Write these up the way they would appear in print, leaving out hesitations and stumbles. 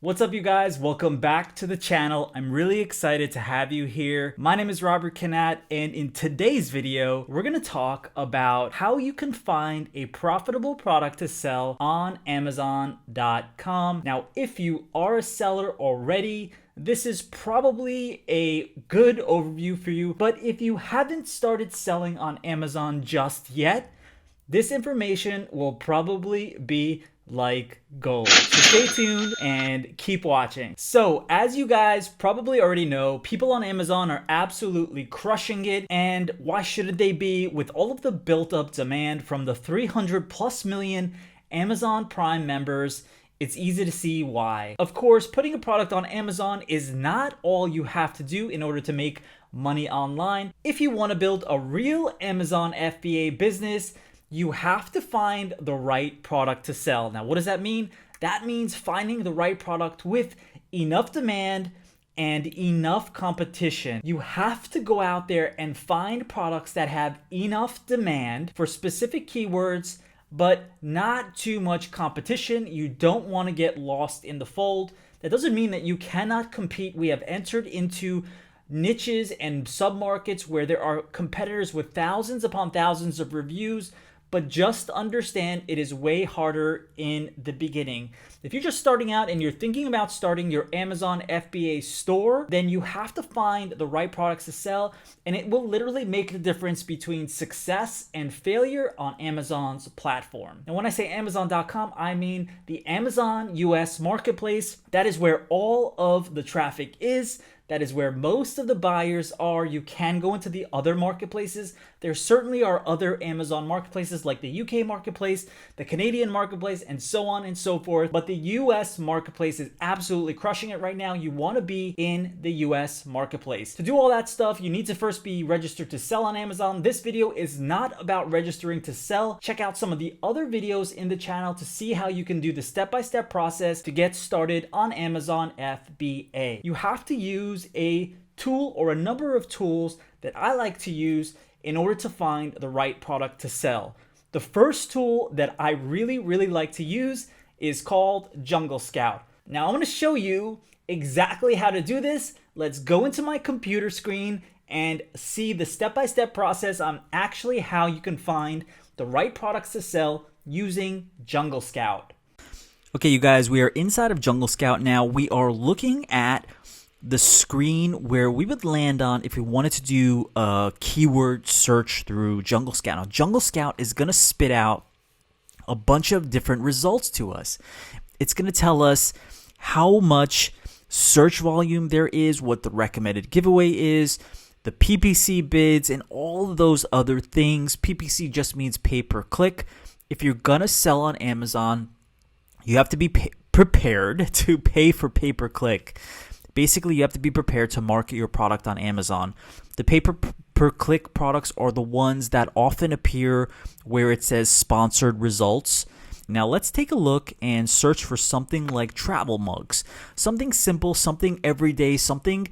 What's up, you guys? Welcome back to the channel. I'm really excited to have you here. My name is Robert Kanat, and in today's video, we're going to talk about how you can find a profitable product to sell on Amazon.com. Now, if you are a seller already, this is probably a good overview for you, but if you haven't started selling on Amazon just yet, this information will probably be like gold. So stay tuned and keep watching. So as you guys probably already know, people on Amazon are absolutely crushing it. And why shouldn't they be, with all of the built up demand from the 300 plus million Amazon Prime members? It's easy to see why. Of course, putting a product on Amazon is not all you have to do in order to make money online. If you want to build a real Amazon FBA business, you have to find the right product to sell. Now, what does that mean? That means finding the right product with enough demand and enough competition. You have to go out there and find products that have enough demand for specific keywords, but not too much competition. You don't want to get lost in the fold. That doesn't mean that you cannot compete. We have entered into niches and submarkets where there are competitors with thousands upon thousands of reviews, but just understand it is way harder in the beginning. If you're just starting out and you're thinking about starting your Amazon FBA store, then you have to find the right products to sell, and it will literally make the difference between success and failure on Amazon's platform. And when I say Amazon.com, I mean the Amazon US marketplace. That is where all of the traffic is. That is where most of the buyers are. You can go into the other marketplaces. There certainly are other Amazon marketplaces like the UK marketplace, the Canadian marketplace, and so on and so forth. But the US marketplace is absolutely crushing it right now. You want to be in the US marketplace. To do all that stuff, you need to first be registered to sell on Amazon. This video is not about registering to sell. Check out some of the other videos in the channel to see how you can do the step-by-step process to get started on Amazon FBA. You have to use a tool or a number of tools that I like to use in order to find the right product to sell. The first tool that I really like to use is called Jungle Scout. Now I'm going to show you exactly how to do this. Let's go into my computer screen and see the step-by-step process on actually how you can find the right products to sell using Jungle Scout. Okay, you guys, we are inside of Jungle Scout now. We are looking at the screen where we would land on if we wanted to do a keyword search through Jungle Scout. Now, Jungle Scout is going to spit out a bunch of different results to us. It's going to tell us how much search volume there is, what the recommended giveaway is, the PPC bids, and all of those other things. PPC just means pay per click. If you're going to sell on Amazon, you have to be prepared to pay for pay per click. Basically, you have to be prepared to market your product on Amazon. The pay-per-click products are the ones that often appear where it says sponsored results. Now, let's take a look and search for something like travel mugs. Something simple, something everyday, something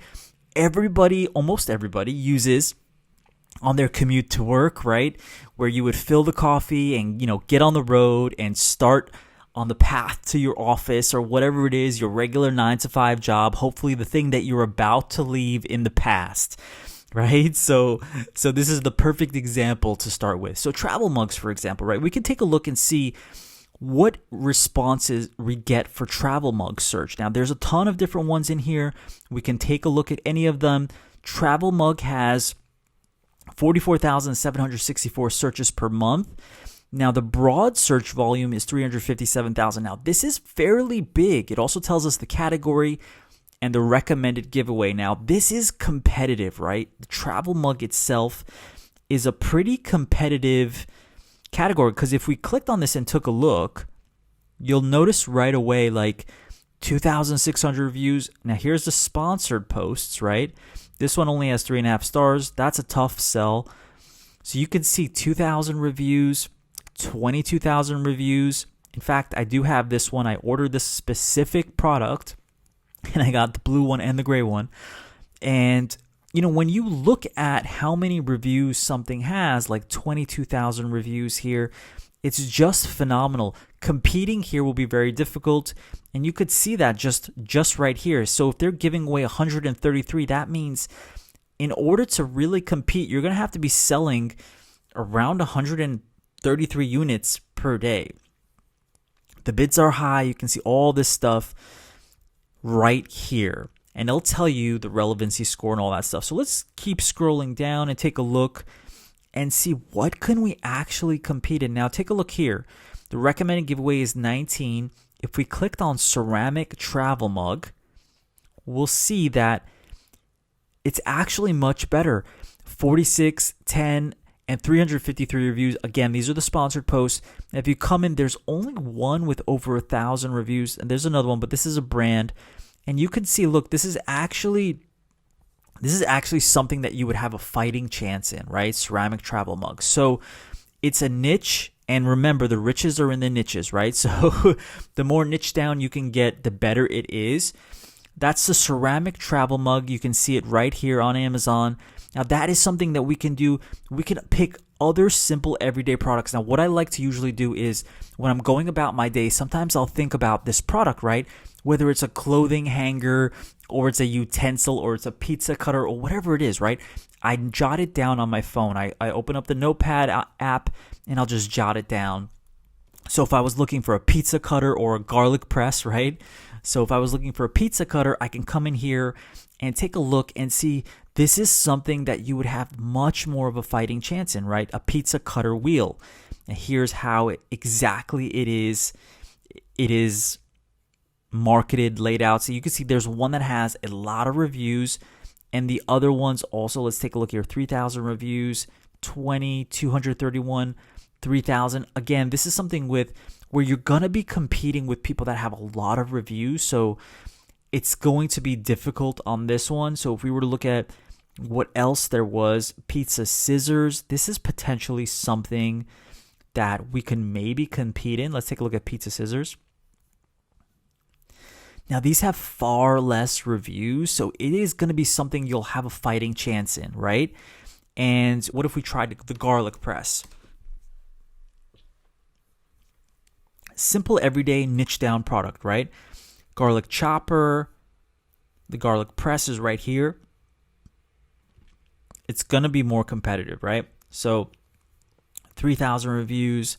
almost everybody uses on their commute to work, right? Where you would fill the coffee and, get on the road and start on the path to your office or whatever it is, your regular 9-to-5 job, hopefully the thing that you're about to leave in the past, right? So this is the perfect example to start with. So travel mugs, for example, right? We can take a look and see what responses we get for travel mug search. Now, there's a ton of different ones in here. We can take a look at any of them. Travel mug has 44,764 searches per month. Now, the broad search volume is 357,000. Now, this is fairly big. It also tells us the category and the recommended giveaway. Now, this is competitive, right? The travel mug itself is a pretty competitive category because if we clicked on this and took a look, you'll notice right away like 2,600 reviews. Now, here's the sponsored posts, right? This one only has 3.5 stars. That's a tough sell. So you can see 2,000 reviews. 22,000 reviews. In fact, I do have this one. I ordered this specific product and I got the blue one and the gray one. And, when you look at how many reviews something has, like 22,000 reviews here, It's just phenomenal. Competing here will be very difficult, and you could see that just right here. So if they're giving away 133, that means in order to really compete, you're going to have to be selling around 133 units per day. The bids are high. You can see all this stuff right here, and it'll tell you the relevancy score and all that stuff. So let's keep scrolling down and take a look and see what can we actually compete in. Now take a look here. The recommended giveaway is 19. If we clicked on ceramic travel mug, we'll see that it's actually much better. 46, 10, and 353 reviews. Again, these are the sponsored posts. And if you come in, there's only one with over 1,000 reviews, and there's another one, but this is a brand. And you can see, look, this is actually something that you would have a fighting chance in, right? Ceramic travel mugs. So it's a niche, and remember, the riches are in the niches, right? So the more niche down you can get, the better it is. That's the ceramic travel mug. You can see it right here on Amazon. Now that is something that we can do. We can pick other simple everyday products. Now what I like to usually do is when I'm going about my day, sometimes I'll think about this product, right? Whether it's a clothing hanger or it's a utensil or it's a pizza cutter or whatever it is, right? I jot it down on my phone. I open up the Notepad app and I'll just jot it down. So if I was looking for a pizza cutter or a garlic press, right? So if I was looking for a pizza cutter, I can come in here and take a look and see this is something that you would have much more of a fighting chance in, right? A pizza cutter wheel. And here's how exactly it is. It is marketed, laid out. So you can see there's one that has a lot of reviews, and the other ones also, let's take a look here, 3,000 reviews, 20, 231, 3,000. Again, this is something where you're going to be competing with people that have a lot of reviews. So it's going to be difficult on this one. So if we were to look at what else there was, pizza scissors, this is potentially something that we can maybe compete in. Let's take a look at pizza scissors. Now these have far less reviews, so it is going to be something you'll have a fighting chance in, right? And what if we tried the garlic press? Simple, everyday, niche down product, right? Garlic chopper, the garlic press is right here. It's going to be more competitive, right? So 3,000 reviews,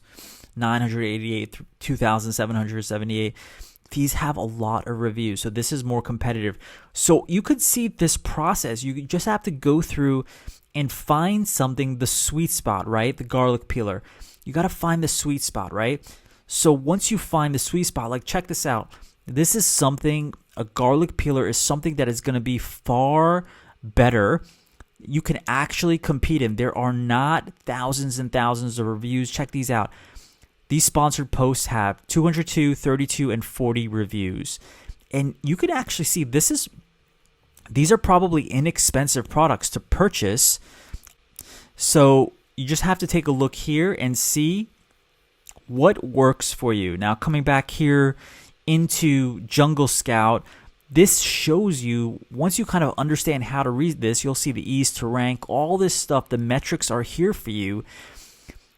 988, 2,778. These have a lot of reviews, so this is more competitive. So you could see this process. You just have to go through and find something, the sweet spot, right? The garlic peeler. You got to find the sweet spot, right? So once you find the sweet spot, like check this out. This is something, a garlic peeler is something that is going to be far better. You can actually compete in. There are not thousands and thousands of reviews. Check these out. These sponsored posts have 202, 32, and 40 reviews. And you can actually see these are probably inexpensive products to purchase. So you just have to take a look here and see what works for you. Now coming back here into Jungle Scout, this shows you, once you kind of understand how to read this, you'll see the ease to rank, all this stuff, the metrics are here for you.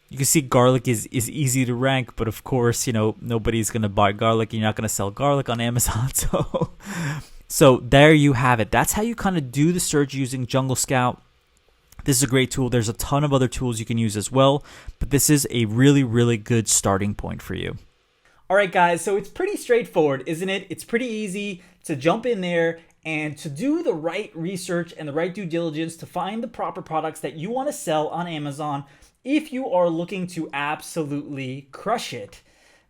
You can see garlic is easy to rank, but of course, nobody's going to buy garlic. You're not going to sell garlic on Amazon. So there you have it. That's how you kind of do the search using Jungle Scout. This is a great tool. There's a ton of other tools you can use as well, but this is a really, really good starting point for you. All right, guys, so it's pretty straightforward, isn't it? It's pretty easy to jump in there and to do the right research and the right due diligence to find the proper products that you want to sell on Amazon if you are looking to absolutely crush it.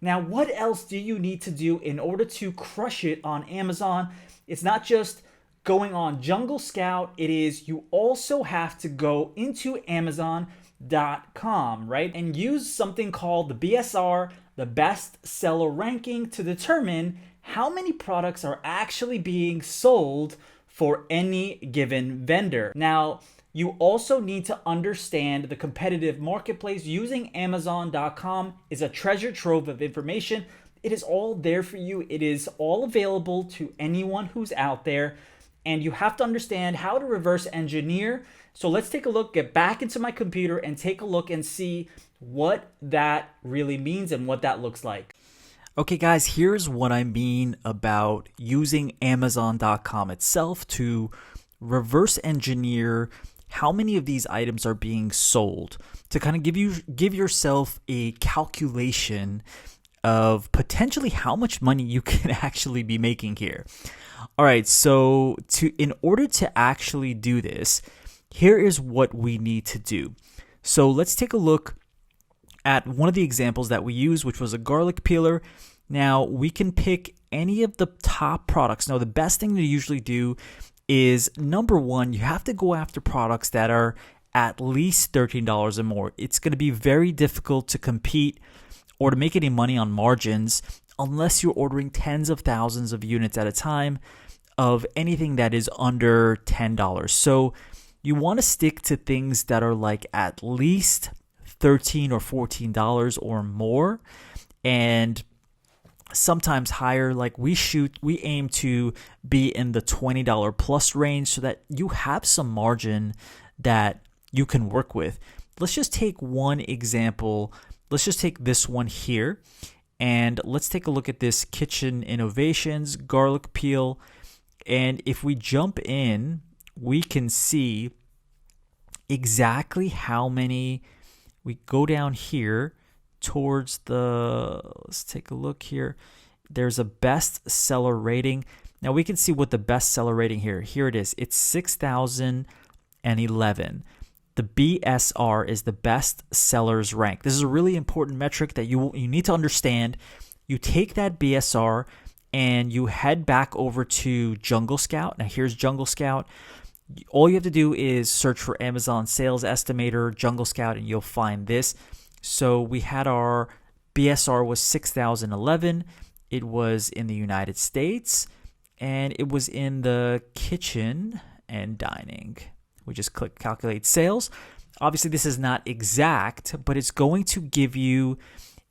Now, what else do you need to do in order to crush it on Amazon? It's not just going on Jungle Scout. It is you also have to go into Amazon.com, right? And use something called the BSR, the best seller ranking, to determine how many products are actually being sold for any given vendor. Now, you also need to understand the competitive marketplace. Using Amazon.com is a treasure trove of information. It is all there for you. It is all available to anyone who's out there. And you have to understand how to reverse engineer. So let's take a look, get back into my computer and take a look and see what that really means and what that looks like. Okay, guys, here's what I mean about using Amazon.com itself to reverse engineer how many of these items are being sold, to kind of give yourself a calculation of potentially how much money you can actually be making here. All right, so in order to actually do this, here is what we need to do. So let's take a look at one of the examples that we used, which was a garlic peeler. Now, we can pick any of the top products. Now, the best thing to usually do is, number one, you have to go after products that are at least $13 or more. It's going to be very difficult to compete or to make any money on margins unless you're ordering tens of thousands of units at a time of anything that is under $10. So you want to stick to things that are like at least $13 or $14 or more, and sometimes higher. Like we aim to be in the $20 plus range so that you have some margin that you can work with. Let's just take one example. Let's just take this one here, and let's take a look at this Kitchen Innovations garlic peel. And if we jump in, we can see exactly how many. We go down here towards let's take a look here. There's a bestseller rating. Now we can see what the bestseller rating here it is. It's 6,011. The BSR is the best sellers rank. This is a really important metric that you need to understand. You take that BSR and you head back over to Jungle Scout. Now here's Jungle Scout. All you have to do is search for Amazon Sales Estimator, Jungle Scout, and you'll find this. So we had our BSR was 6,011. It was in the United States, and it was in the kitchen and dining. We just click calculate sales. Obviously, this is not exact, but it's going to give you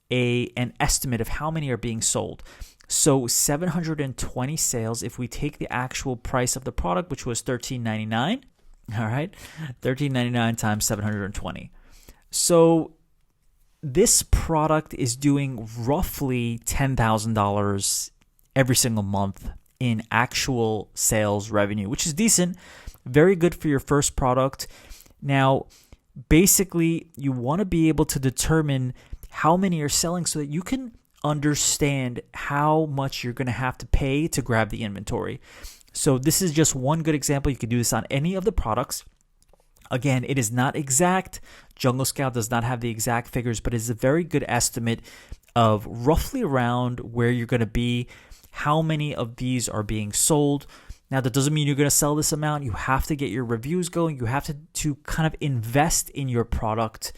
an estimate of how many are being sold. So 720 sales, if we take the actual price of the product, which was $13.99, all right, $13.99 times 720. So this product is doing roughly $10,000 every single month in actual sales revenue, which is decent, very good for your first product. Now, basically, you want to be able to determine how many are selling so that you can understand how much you're going to have to pay to grab the inventory. So this is just one good example. You can do this on any of the products. Again, it is not exact. Jungle Scout does not have the exact figures, but it's a very good estimate of roughly around where you're going to be, how many of these are being sold. Now, that doesn't mean you're going to sell this amount. You have to get your reviews going. You have to kind of invest in your product,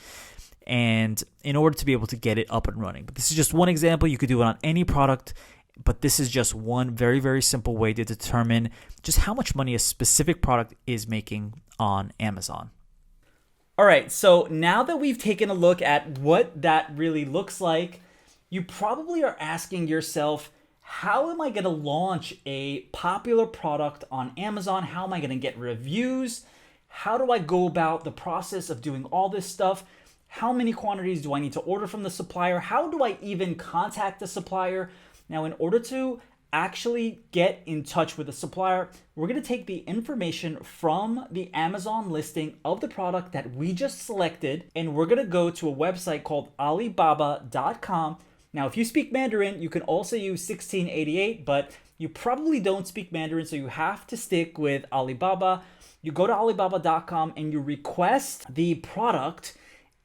and in order to be able to get it up and running. But this is just one example. You could do it on any product, but this is just one very, very simple way to determine just how much money a specific product is making on Amazon. All right, so now that we've taken a look at what that really looks like, you probably are asking yourself, how am I going to launch a popular product on Amazon? How am I going to get reviews? How do I go about the process of doing all this stuff? How many quantities do I need to order from the supplier? How do I even contact the supplier? Now, in order to actually get in touch with the supplier, we're going to take the information from the Amazon listing of the product that we just selected, and we're going to go to a website called Alibaba.com. Now, if you speak Mandarin, you can also use 1688, but you probably don't speak Mandarin, so you have to stick with Alibaba. You go to Alibaba.com and you request the product,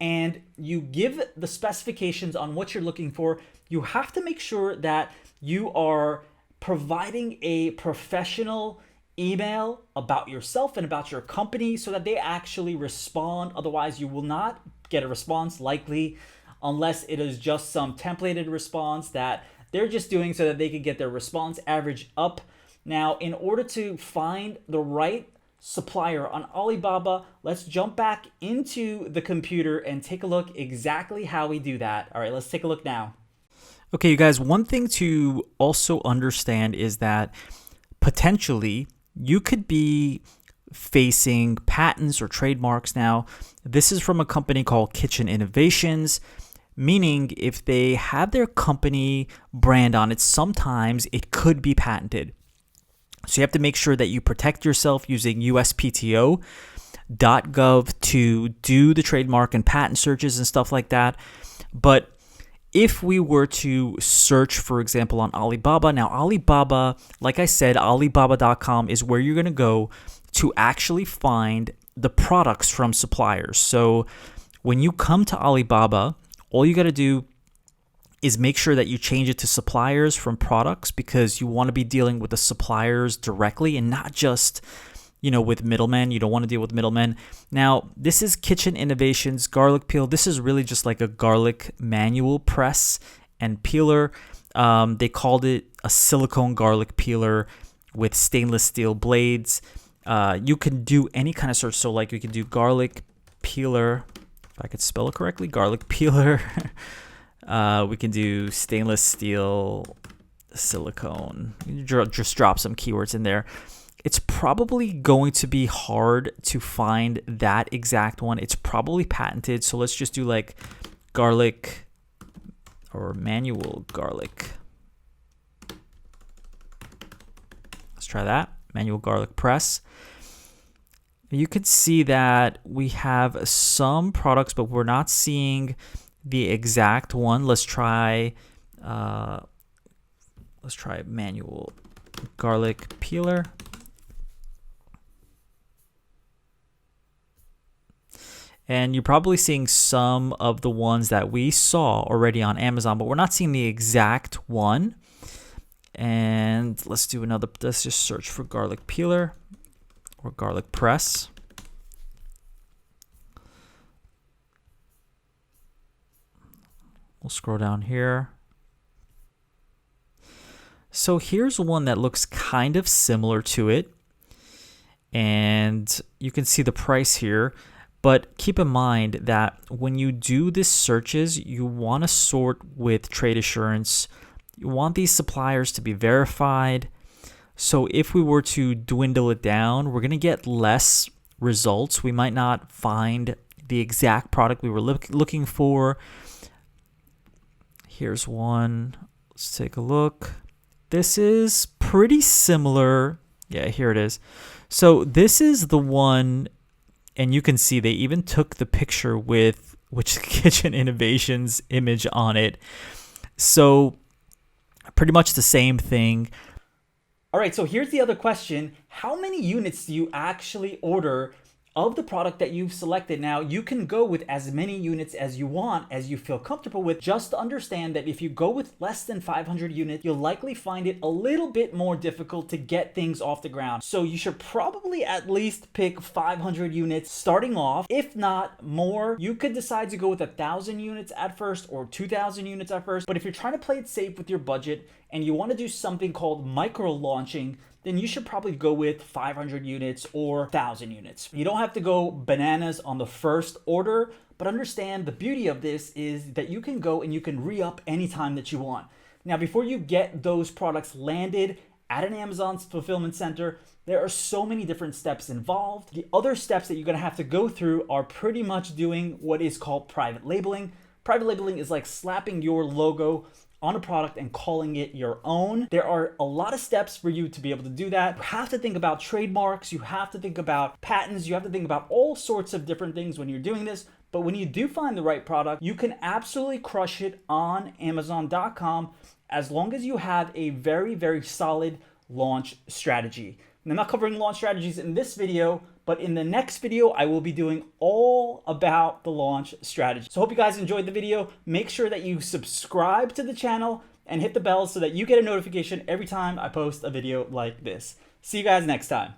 and you give the specifications on what you're looking for. You have to make sure that you are providing a professional email about yourself and about your company so that they actually respond. Otherwise, you will not get a response likely, unless it is just some templated response that they're just doing so that they can get their response average up. Now, in order to find the right supplier on Alibaba, let's jump back into the computer and take a look exactly how we do that. All right, let's take a look now. Okay, you guys, one thing to also understand is that potentially you could be facing patents or trademarks now. This is from a company called Kitchen Innovations, meaning if they have their company brand on it, sometimes it could be patented. So you have to make sure that you protect yourself using USPTO.gov to do the trademark and patent searches and stuff like that. But if we were to search, for example, on Alibaba, now Alibaba, like I said, Alibaba.com is where you're going to go to actually find the products from suppliers. So when you come to Alibaba, all you got to do is make sure that you change it to suppliers from products, because you want to be dealing with the suppliers directly and not just, with middlemen. You don't want to deal with middlemen. Now, this is Kitchen Innovations garlic peel. This is really just like a garlic manual press and peeler. They called it a silicone garlic peeler with stainless steel blades. You can do any kind of search. So like you can do garlic peeler, if I could spell it correctly, garlic peeler. We can do stainless steel silicone. Just drop some keywords in there. It's probably going to be hard to find that exact one. It's probably patented. So let's just do like garlic or manual garlic. Let's try that. Manual garlic press. You could see that we have some products, but we're not seeing the exact one. Let's try manual garlic peeler. And you're probably seeing some of the ones that we saw already on Amazon, but we're not seeing the exact one. And let's just search for garlic peeler or garlic press. We'll scroll down here. So here's one that looks kind of similar to it. And you can see the price here. But keep in mind that when you do these searches, you want to sort with trade assurance. You want these suppliers to be verified. So if we were to dwindle it down, we're going to get less results. We might not find the exact product we were looking for. Here's one. Let's take a look. This is pretty similar. Yeah, here it is. So this is the one, and you can see they even took the picture with Kitchen Innovations image on it. So pretty much the same thing. All right, so here's the other question. How many units do you actually order of the product that you've selected? Now, you can go with as many units as you want, as you feel comfortable with. Just understand that if you go with less than 500 units, you'll likely find it a little bit more difficult to get things off the ground. So you should probably at least pick 500 units starting off. If not more, you could decide to go with 1,000 units at first or 2,000 units at first. But if you're trying to play it safe with your budget and you want to do something called micro launching, then you should probably go with 500 units or 1,000 units. You don't have to go bananas on the first order, but understand the beauty of this is that you can go and you can re-up anytime that you want. Now, before you get those products landed at an Amazon fulfillment center, there are so many different steps involved. The other steps that you're gonna have to go through are pretty much doing what is called private labeling. Private labeling is like slapping your logo on a product and calling it your own. There are a lot of steps for you to be able to do that. You have to think about trademarks, you have to think about patents, you have to think about all sorts of different things when you're doing this. But when you do find the right product, you can absolutely crush it on Amazon.com as long as you have a very, very solid launch strategy. And I'm not covering launch strategies in this video, but in the next video, I will be doing all about the launch strategy. So hope you guys enjoyed the video. Make sure that you subscribe to the channel and hit the bell so that you get a notification every time I post a video like this. See you guys next time.